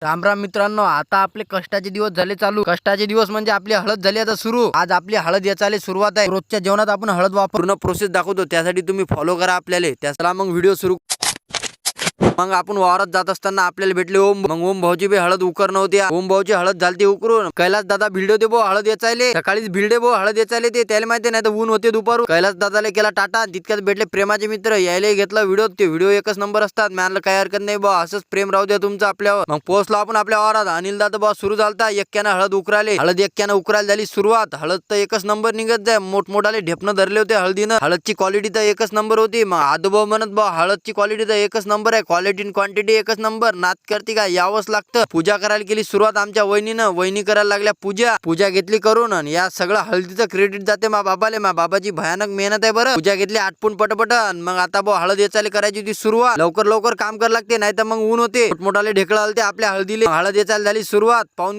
राम राम मित्रांनो, आता आपले कष्टाचे दिवस झाले चालू. कष्टाचे दिवस म्हणजे आपली हळद झाली आता सुरू. आज आपली हळद याचाले सुरुवात आहे. रोजच्या जेवणात आपण हळद पूर्ण प्रोसेस दाखवतो, त्यासाठी तुम्ही फॉलो करा आपल्याला. त्याला मग व्हिडिओ सुरू. मग आपण वावरात जात असताना आपल्याला भेटले ओम. मग ओम भाऊची बी हळद उकर नव्हती. ओम भाऊची हळद झालती उकरून. कैलास दादा भिडे होते बो हळद याचायले. सकाळीच भिडे बो हळद याचायले. ते त्याला माहिती नाही तर ऊन होते दुपारून. कैलास दादाला केला टाटा. तितक्यात भेटले प्रेमाचे मित्र. यायला घेतला व्हिडिओ. ते व्हिडिओ एकच नंबर असतात. म्हणलं काही हरकत नाही बा, असंच प्रेम राहू द्या तुमचं आपल्यावर. मग पोहोचलो आपण आपल्या वावरात. अनिल दादा बा सुरू झालता. एक्क्यानं हळद उकराले. हळद एक्क्यानं उकरायला झाली सुरुवात. हळद तर एकच नंबर निघत जाय. मोठमोठाले ढेपणं धरले होते हळदीनं. हळदची क्वालिटी तर एकच नंबर होती. मग आदोबा म्हणत बा हळदची क्वालिटी तर एकच नंबर आहे. क्वालिटी आणि क्वांटिटी एकच नंबर. नाद करते का यावंच लागतं. पूजा करायला केली सुरुवात आमच्या वहिनीनं. वहिनी करायला लागल्या पूजा घेतली करून. आणि या सगळं हळदीचं क्रेडिट जाते मा बाबाले. मा बाबाची भयानक मेहनत आहे बरं. पूजा घेतली आटपून पटपट. मग आता बा हळद याचाले करायची होती सुरुवात. लवकर काम करायला लागते, नाही तर मग ऊन होते. मोठमोठाले ढेकळा आलते आपल्या हळदीले. हळद याचायला झाली सुरुवात. पाहून